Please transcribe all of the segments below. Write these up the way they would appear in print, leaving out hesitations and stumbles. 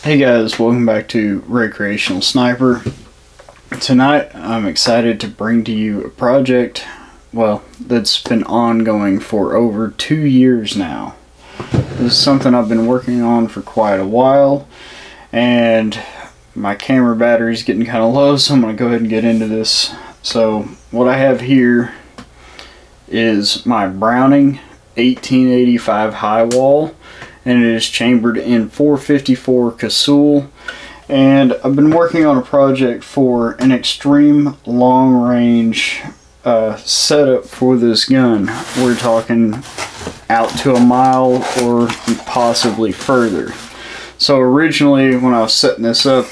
Hey guys, welcome back to Recreational Sniper. Tonight I'm excited to bring to you a project, well, that's been ongoing for over 2 years now. This is something I've been working on for quite a while, and my camera battery's getting kind of low, so I'm going to go ahead and get into this. So what I have here is my Browning 1885 high wall, and it is chambered in 454 Casull. And I've been working on a project for an extreme long range setup for this gun. We're talking out to a mile or possibly further. So originally when I was setting this up,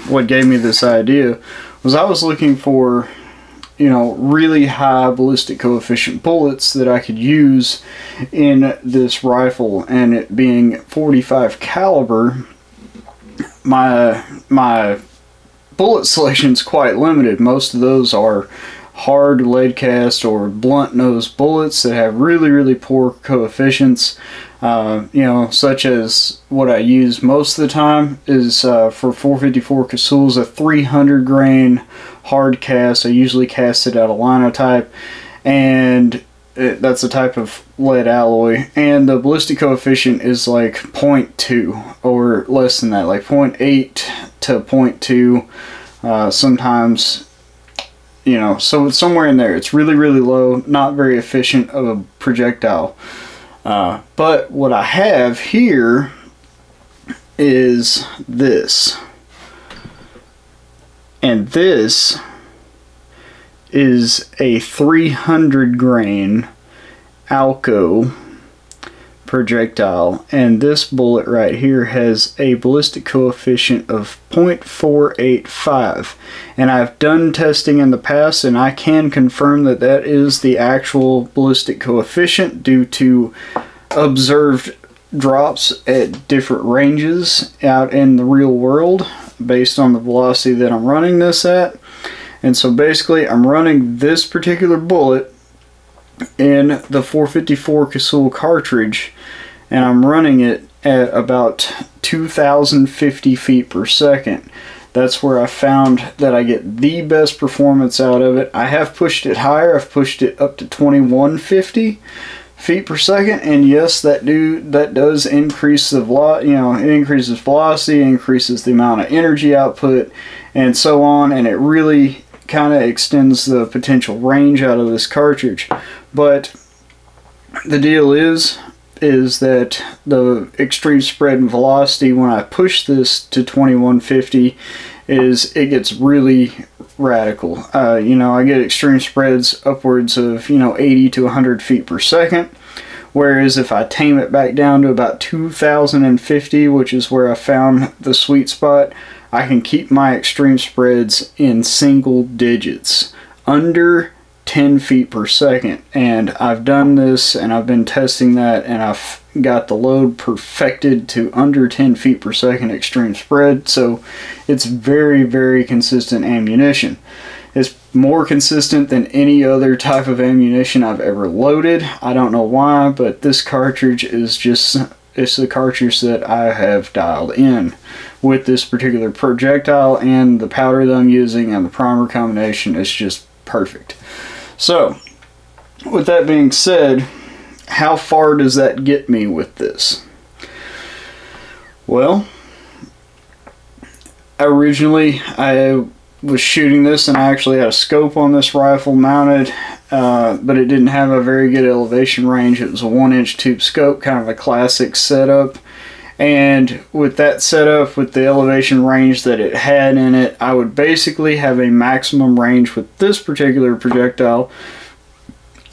what gave me this idea was I was looking for, you know, really high ballistic coefficient bullets that I could use in this rifle, and it being 45 caliber, my bullet selection is quite limited. Most of those are hard lead cast or blunt nose bullets that have really poor coefficients, you know, such as what I use most of the time is for 454 Casull's a 300 grain hard cast. I usually cast it out of linotype, and that's a type of lead alloy, and the ballistic coefficient is like 0.2 or less than that, like 0.8 to 0.2, sometimes, you know, so it's somewhere in there. It's really low, not very efficient of a projectile. But what I have here is this. And this is a 300 grain Alco projectile, and this bullet right here has a ballistic coefficient of 0.485, and I've done testing in the past and I can confirm that that is the actual ballistic coefficient due to observed drops at different ranges out in the real world based on the velocity that I'm running this at. And so basically I'm running this particular bullet in the 454 Casull cartridge, and I'm running it at about 2,050 feet per second. That's where I found that I get the best performance out of it. I have pushed it higher. I've pushed it up to 2,150 feet per second, and yes, that does increase the velocity. You know, it increases velocity, increases the amount of energy output, and so on, and it really kind of extends the potential range out of this cartridge. But the deal is that the extreme spread in velocity when I push this to 2150 it gets really radical. You know, I get extreme spreads upwards of, you know, 80 to 100 feet per second. Whereas if I tame it back down to about 2050, which is where I found the sweet spot, I can keep my extreme spreads in single digits, under 10 feet per second. And I've done this and I've been testing that, and I've got the load perfected to under 10 feet per second extreme spread. So it's very consistent ammunition. It's more consistent than any other type of ammunition I've ever loaded. I don't know why, but this cartridge is just, it's the cartridge that I have dialed in with this particular projectile, and the powder that I'm using and the primer combination is just perfect. So with that being said, how far does that get me with this? Well, originally I was shooting this and I actually had a scope on this rifle mounted, but it didn't have a very good elevation range. It was a 1-inch tube scope, kind of a classic setup. And with that setup, with the elevation range that it had in it, I would basically have a maximum range with this particular projectile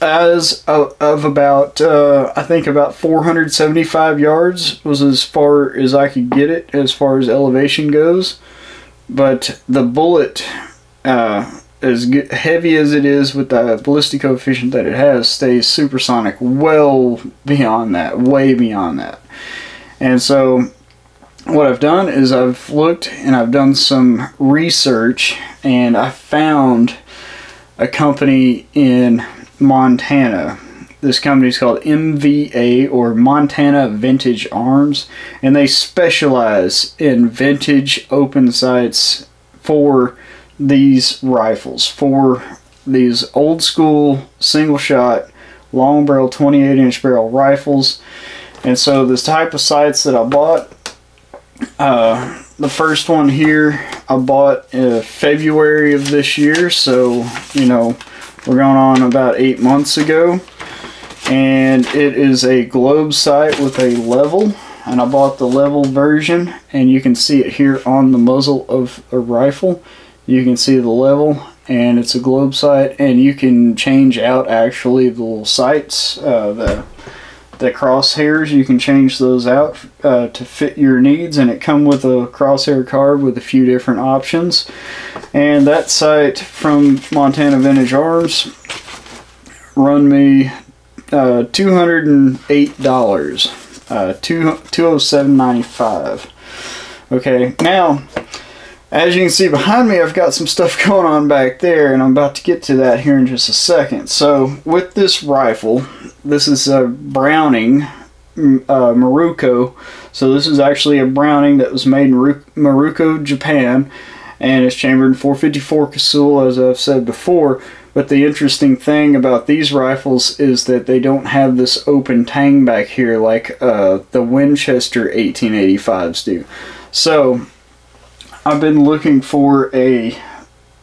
of about, I think about 475 yards was as far as I could get it as far as elevation goes. But the bullet, as heavy as it is with the ballistic coefficient that it has, stays supersonic well beyond that, way beyond that. And so what I've done is I've looked and I've done some research, and I found a company in Montana This company is called MVA, or Montana Vintage Arms, and they specialize in vintage open sights for these rifles, for these old school single shot long barrel 28-inch barrel rifles. And so this type of sights that I bought, the first one here I bought in February of this year, so you know, we're going on about 8 months ago, and it is a globe sight with a level, and I bought the level version, and you can see it here on the muzzle of a rifle. You can see the level, and it's a globe sight, and you can change out actually the little sights, the crosshairs. You can change those out to fit your needs, and it comes with a crosshair card with a few different options. And that sight from Montana Vintage Arms run me $208, $207.95. Okay, now as you can see behind me, I've got some stuff going on back there, and I'm about to get to that here in just a second. So with this rifle, this is a Browning Maruko. So this is actually a Browning that was made in Maruko, Japan, and it's chambered in 454 Casull, as I've said before. But the interesting thing about these rifles is that they don't have this open tang back here like the Winchester 1885s do. So I've been looking for a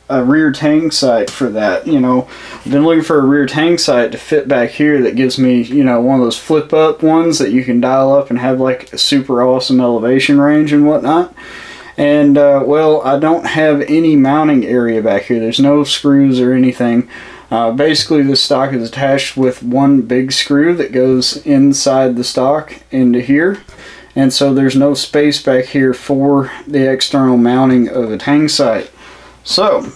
rear tang sight for that. You know, I've been looking for a rear tang sight to fit back here that gives me, you know, one of those flip up ones that you can dial up and have like a super awesome elevation range and whatnot. And well, I don't have any mounting area back here. There's no screws or anything. Basically this stock is attached with one big screw that goes inside the stock into here. And so there's no space back here for the external mounting of a tang sight. So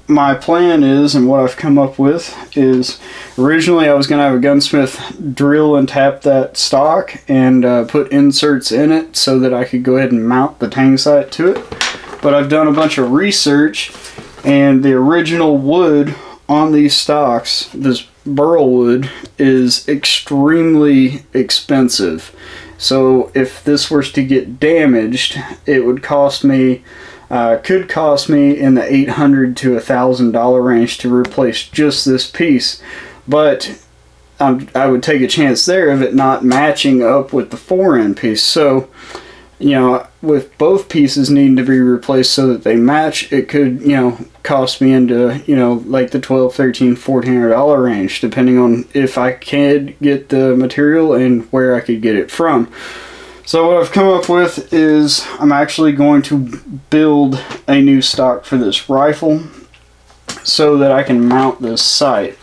my plan is, and what I've come up with is, originally I was going to have a gunsmith drill and tap that stock and put inserts in it so that I could go ahead and mount the tang sight to it. But I've done a bunch of research, and the original wood on these stocks, this burl wood, is extremely expensive. So if this was to get damaged, it would cost me, could cost me in the $800 to $1,000 range to replace just this piece. But I would take a chance there of it not matching up with the fore-end piece. So, you know, with both pieces needing to be replaced so that they match, it could, you know, cost me into, you know, like the $1,200, $1,300, $1,400 range, depending on if I could get the material and where I could get it from. So what I've come up with is I'm actually going to build a new stock for this rifle so that I can mount this sight.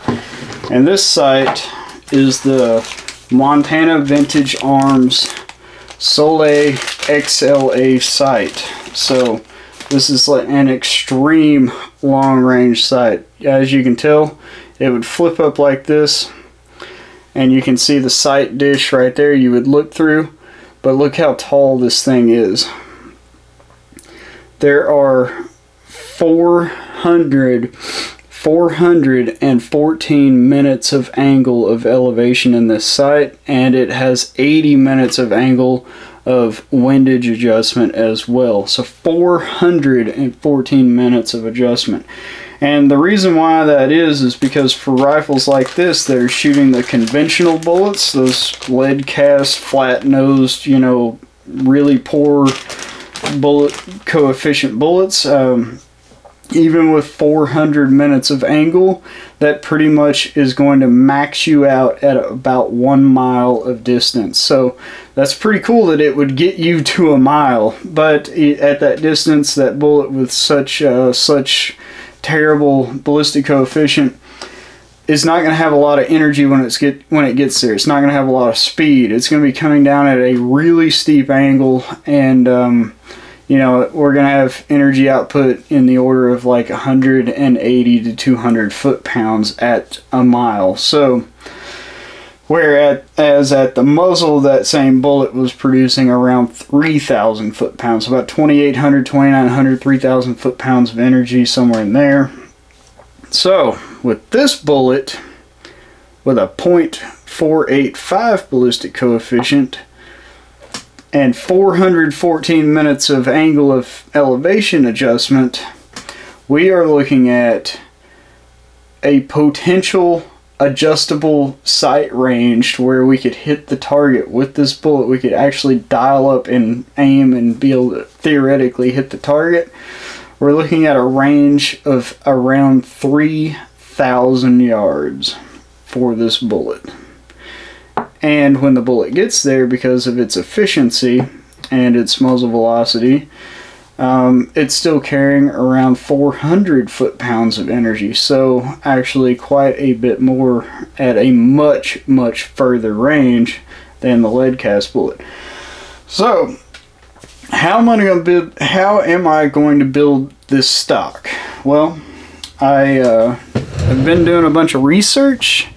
And this sight is the Montana Vintage Arms Soleil XLA sight. So this is like an extreme long range sight. As you can tell, it would flip up like this, and you can see the sight dish right there you would look through. But look how tall this thing is. There are 414 minutes of angle of elevation in this sight, and it has 80 minutes of angle of windage adjustment as well. So 414 minutes of adjustment. And the reason why that is because for rifles like this, they're shooting the conventional bullets, those lead cast, flat nosed, you know, really poor bullet coefficient bullets. Even with 400 minutes of angle, that pretty much is going to max you out at about 1 mile of distance. So that's pretty cool that it would get you to a mile, but at that distance, that bullet with such terrible ballistic coefficient is not going to have a lot of energy when it gets there. It's not going to have a lot of speed. It's going to be coming down at a really steep angle, and you know, we're going to have energy output in the order of like 180 to 200 foot-pounds at a mile. So, whereas at the muzzle, that same bullet was producing around 3,000 foot-pounds, about 2,800, 2,900, 3,000 foot-pounds of energy, somewhere in there. So, with this bullet, with a .485 ballistic coefficient and 414 minutes of angle of elevation adjustment, we are looking at a potential adjustable sight range where we could hit the target with this bullet. We could actually dial up and aim and be able to theoretically hit the target. We're looking at a range of around 3,000 yards for this bullet. And when the bullet gets there, because of its efficiency and its muzzle velocity, it's still carrying around 400 foot-pounds of energy, so actually quite a bit more at a much further range than the lead cast bullet. So how am I going to build this stock? Well, I've been doing a bunch of research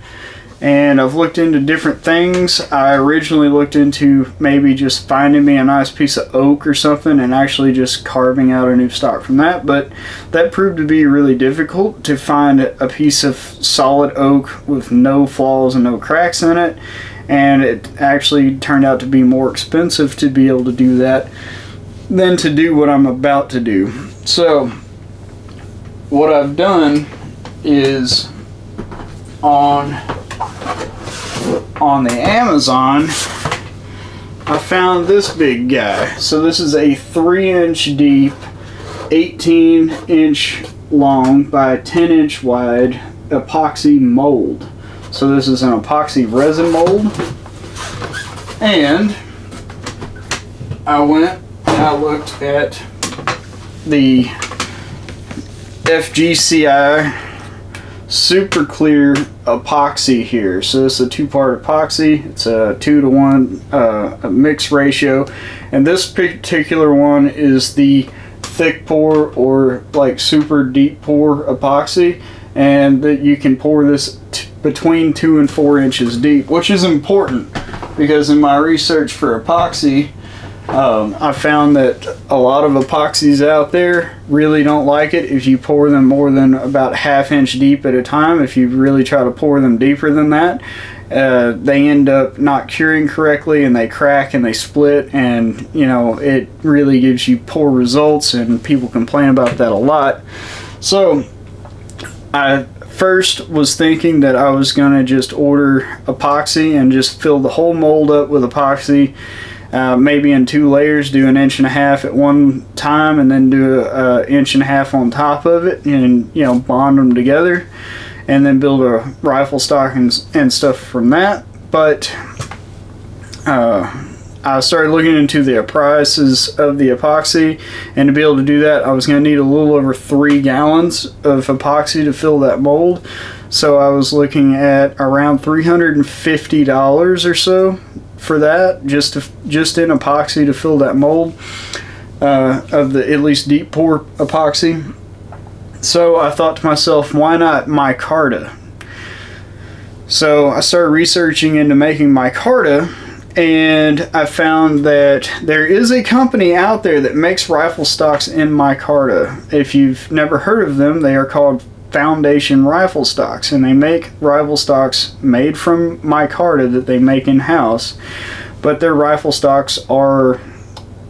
and I've looked into different things. I originally looked into maybe just finding me a nice piece of oak or something and actually just carving out a new stock from that, but that proved to be really difficult to find a piece of solid oak with no flaws and no cracks in it, and it actually turned out to be more expensive to be able to do that than to do what I'm about to do. So what I've done is on the Amazon, I found this big guy. So this is a 3-inch deep, 18-inch long by 10-inch wide epoxy mold. So this is an epoxy resin mold. And I looked at the FGCI super clear epoxy here. So this is a 2-part epoxy. It's a 2-to-1 mix ratio, and this particular one is the thick pour or like super deep pour epoxy, and that you can pour this between 2 and 4 inches deep, which is important because in my research for epoxy, I found that a lot of epoxies out there really don't like it if you pour them more than about ½ inch deep at a time. If you really try to pour them deeper than that, they end up not curing correctly and they crack and they split, and you know, it really gives you poor results, and people complain about that a lot. So I first was thinking that I was gonna just order epoxy and just fill the whole mold up with epoxy. Maybe in 2 layers, do 1.5 inches at one time, and then do a 1.5 inches on top of it, and you know, bond them together, and then build a rifle stock and stuff from that. But I started looking into the prices of the epoxy, and to be able to do that, I was going to need a little over 3 gallons of epoxy to fill that mold. So I was looking at around $350 or so for that, just in epoxy to fill that mold of the at least deep pour epoxy. So I thought to myself, why not micarta? So I started researching into making micarta, and I found that there is a company out there that makes rifle stocks in micarta. If you've never heard of them, they are called Foundation Rifle Stocks, and they make rifle stocks made from micarta that they make in-house, but their rifle stocks are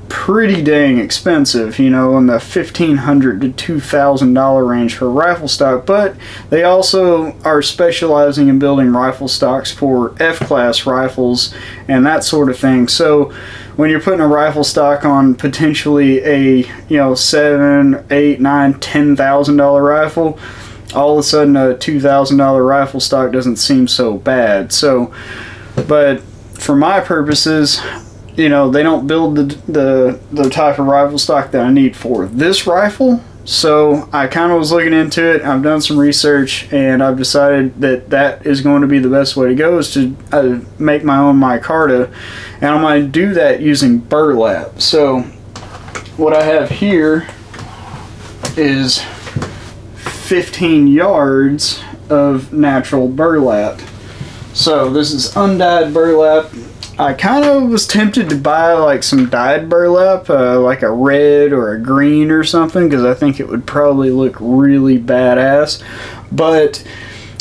pretty dang expensive, you know, in the $1,500 to $2,000 range for a rifle stock. But they also are specializing in building rifle stocks for F-class rifles and that sort of thing. So when you're putting a rifle stock on potentially a, you know, $7,000, $8,000, $9,000, $10,000 rifle, all of a sudden a $2,000 rifle stock doesn't seem so bad. So, but for my purposes, you know, they don't build the type of rifle stock that I need for this rifle. So I kind of was looking into it. I've done some research, and I've decided that that is going to be the best way to go, is to make my own micarta, and I'm going to do that using burlap. So what I have here is 15 yards of natural burlap. So this is undyed burlap. I kind of was tempted to buy like some dyed burlap, like a red or a green or something, because I think it would probably look really badass. But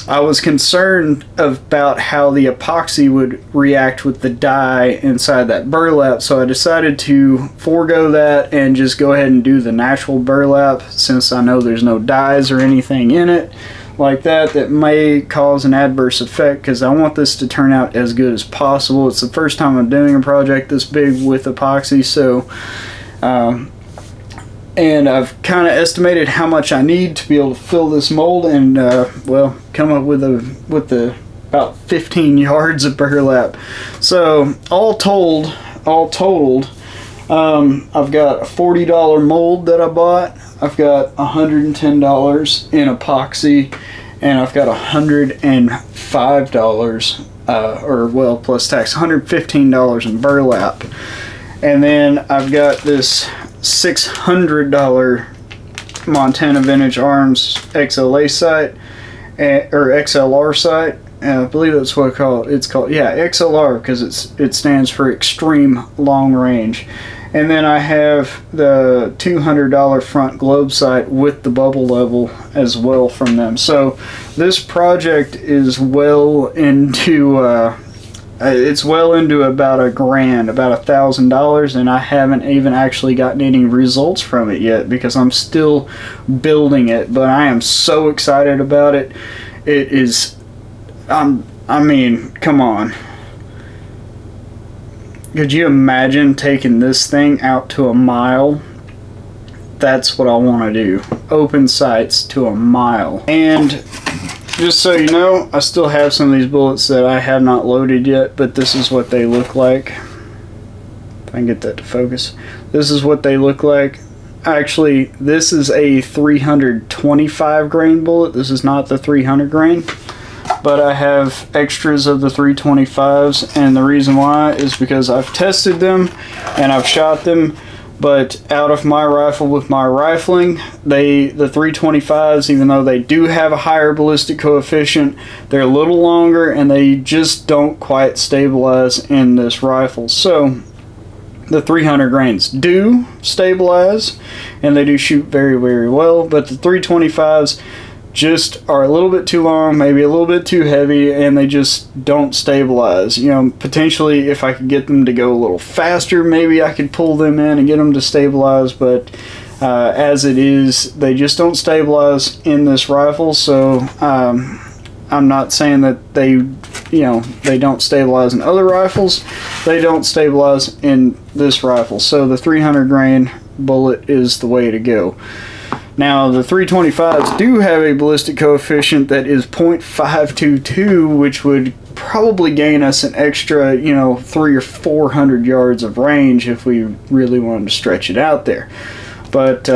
I was concerned about how the epoxy would react with the dye inside that burlap, so I decided to forego that and just go ahead and do the natural burlap, since I know there's no dyes or anything in it like that may cause an adverse effect, because I want this to turn out as good as possible. It's the first time I'm doing a project this big with epoxy, so and I've kind of estimated how much I need to be able to fill this mold, and well, come up with about 15 yards of burlap. So all totaled, I've got a $40 mold that I bought. I've got $110 in epoxy, and I've got $105 or well, plus tax, $115 in burlap. And then I've got this $600 Montana Vintage Arms XLA sight, or XLR sight. I believe that's what it's called. Yeah, XLR, because it stands for Extreme Long Range. And then I have the $200 front globe sight with the bubble level as well from them. So this project is well into it's well into about $1,000, about $1,000, and I haven't even actually gotten any results from it yet because I'm still building it. But I am so excited about it. It is, I mean, come on. Could you imagine taking this thing out to a mile? That's what I want to do. Open sights to a mile. And just so you know, I still have some of these bullets that I have not loaded yet, but this is what they look like. If I can get that to focus. This is what they look like. Actually, this is a 325 grain bullet. This is not the 300 grain. But I have extras of the 325s, and the reason why is because I've tested them and I've shot them, but out of my rifle with my rifling, the 325s, even though they do have a higher ballistic coefficient, they're a little longer and they just don't quite stabilize in this rifle. So the 300 grains do stabilize and they do shoot very, very well, but the 325s just are a little bit too long, maybe a little bit too heavy, and they just don't stabilize. You know, potentially if I could get them to go a little faster, maybe I could pull them in and get them to stabilize, but as it is, they just don't stabilize in this rifle. So I'm not saying that they, you know, they don't stabilize in other rifles. They don't stabilize in this rifle. So the 300 grain bullet is the way to go. Now, the 325s do have a ballistic coefficient that is 0.522, which would probably gain us an extra, you know, 300 or 400 yards of range if we really wanted to stretch it out there. But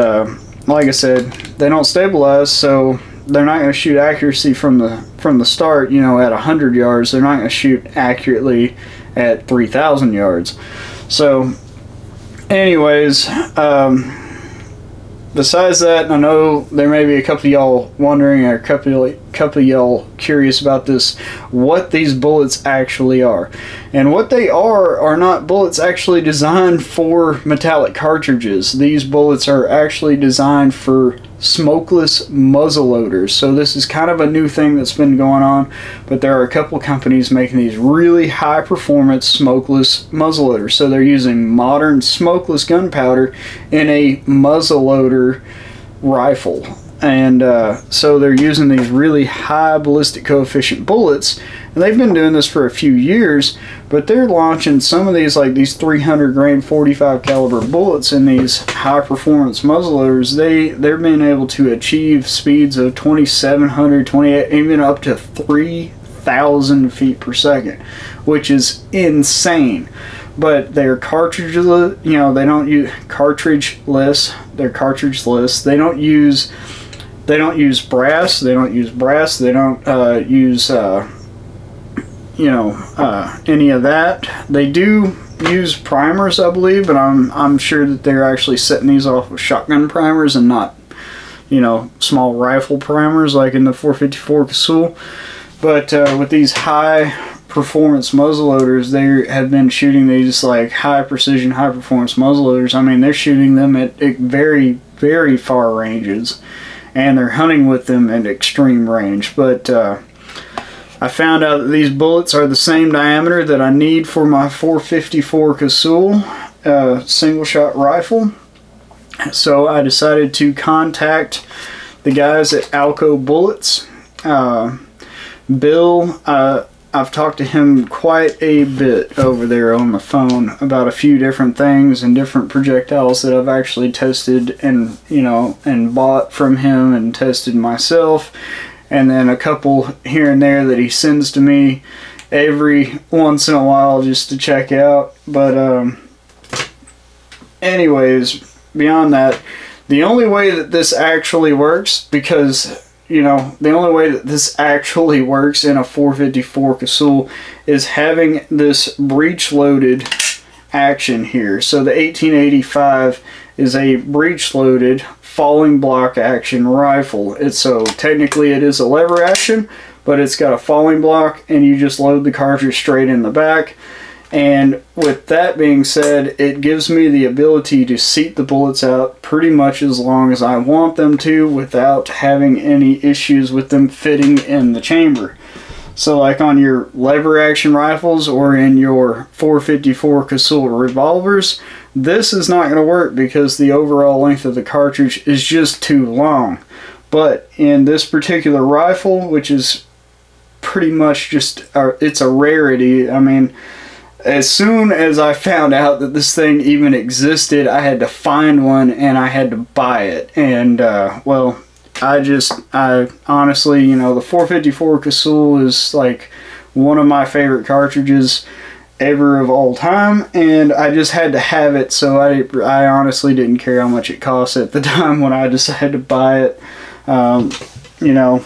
like I said, they don't stabilize, so they're not going to shoot accuracy from the start. You know, at 100 yards, they're not going to shoot accurately at 3,000 yards. So, anyways. Besides that, I know there may be a couple of y'all wondering, or a couple of y'all curious about this, what these bullets actually are. And what they are not bullets actually designed for metallic cartridges. These bullets are actually designed for smokeless muzzleloaders. So this is kind of a new thing that's been going on, but there are a couple companies making these really high performance smokeless muzzleloaders. So they're using modern smokeless gunpowder in a muzzleloader rifle, and so they're using these really high ballistic coefficient bullets, and they've been doing this for a few years, but they're launching some of these, like these 300 grain 45 caliber bullets in these high performance muzzleloaders. They're being able to achieve speeds of 2,700, 28, even up to 3,000 feet per second, which is insane. But they're cartridgeless, you know, they don't use cartridgeless. They're cartridgeless. They don't use brass. They don't use brass. They don't use you know, any of that. They do use primers, I believe, but I'm sure that they're actually setting these off with shotgun primers and not, you know, small rifle primers like in the 454 Casull. But with these high performance muzzleloaders, they have been shooting these like high precision, high performance muzzleloaders. I mean, they're shooting them at very, very far ranges, and they're hunting with them at extreme range. But I found out that these bullets are the same diameter that I need for my 454 Casull single shot rifle. So I decided to contact the guys at Alco Bullets. Bill, I've talked to him quite a bit over there on the phone about a few different things and different projectiles that I've actually tested and, you know, and bought from him and tested myself, and then a couple here and there that he sends to me every once in a while just to check out. But anyways, beyond that, the only way that this actually works, because you know, the only way that this actually works in a 454 Casull is having this breech loaded action here. So the 1885 is a breech loaded falling block action rifle. So technically it is a lever action, but it's got a falling block and you just load the cartridge straight in the back. And with that being said, it gives me the ability to seat the bullets out pretty much as long as I want them to without having any issues with them fitting in the chamber. So like on your lever action rifles or in your 454 Casull revolvers, this is not going to work because the overall length of the cartridge is just too long. But in this particular rifle, which is pretty much just, it's a rarity. I mean, as soon as I found out that this thing even existed, I had to find one and I had to buy it. And, well, I honestly, you know, the 454 Casull is like one of my favorite cartridges ever of all time, and I just had to have it, so I honestly didn't care how much it cost at the time when I decided to buy it, you know.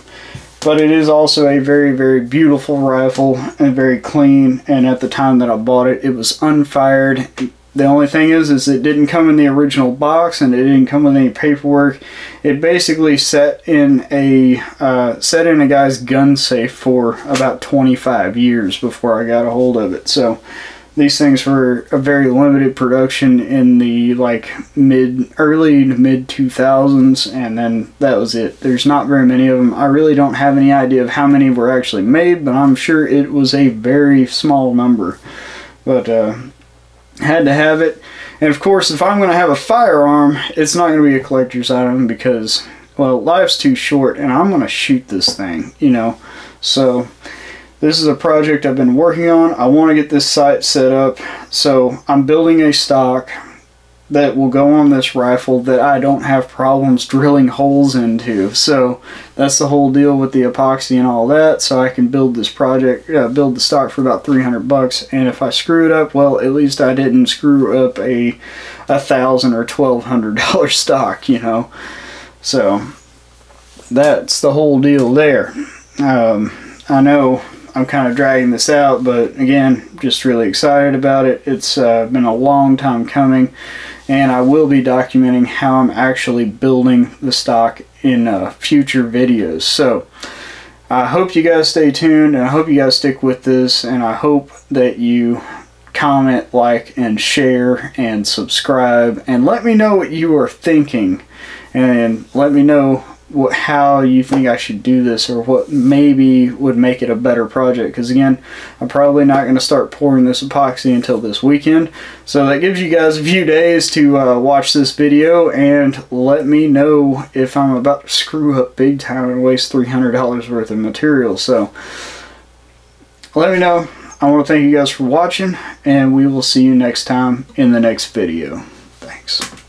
But it is also a very, very beautiful rifle and very clean. And at the time that I bought it, it was unfired. The only thing is it didn't come in the original box and it didn't come with any paperwork. It basically sat in a guy's gun safe for about 25 years before I got a hold of it. So these things were a very limited production in the like early to mid 2000s, and then that was it. There's not very many of them. I really don't have any idea of how many were actually made, but I'm sure it was a very small number. But had to have it. And of course, if I'm going to have a firearm, it's not going to be a collector's item because, well, life's too short and I'm going to shoot this thing, you know. So this is a project I've been working on. I want to get this sight set up, so I'm building a stock that will go on this rifle that I don't have problems drilling holes into. So that's the whole deal with the epoxy and all that. So I can build this project, build the stock for about $300. And if I screw it up, well, at least I didn't screw up a $1,000 or $1,200 stock, you know. So that's the whole deal there. I know I'm kind of dragging this out, but again, just really excited about it. It's been a long time coming, and I will be documenting how I'm actually building the stock in future videos. So I hope you guys stay tuned, and I hope you guys stick with this, and I hope that you comment, like, and share, and subscribe, and let me know what you are thinking, and let me know how you think I should do this, or what maybe would make it a better project. Because again, I'm probably not going to start pouring this epoxy until this weekend, so that gives you guys a few days to watch this video and let me know if I'm about to screw up big time and waste $300 worth of material. So let me know. I want to thank you guys for watching, and we will see you next time in the next video. Thanks.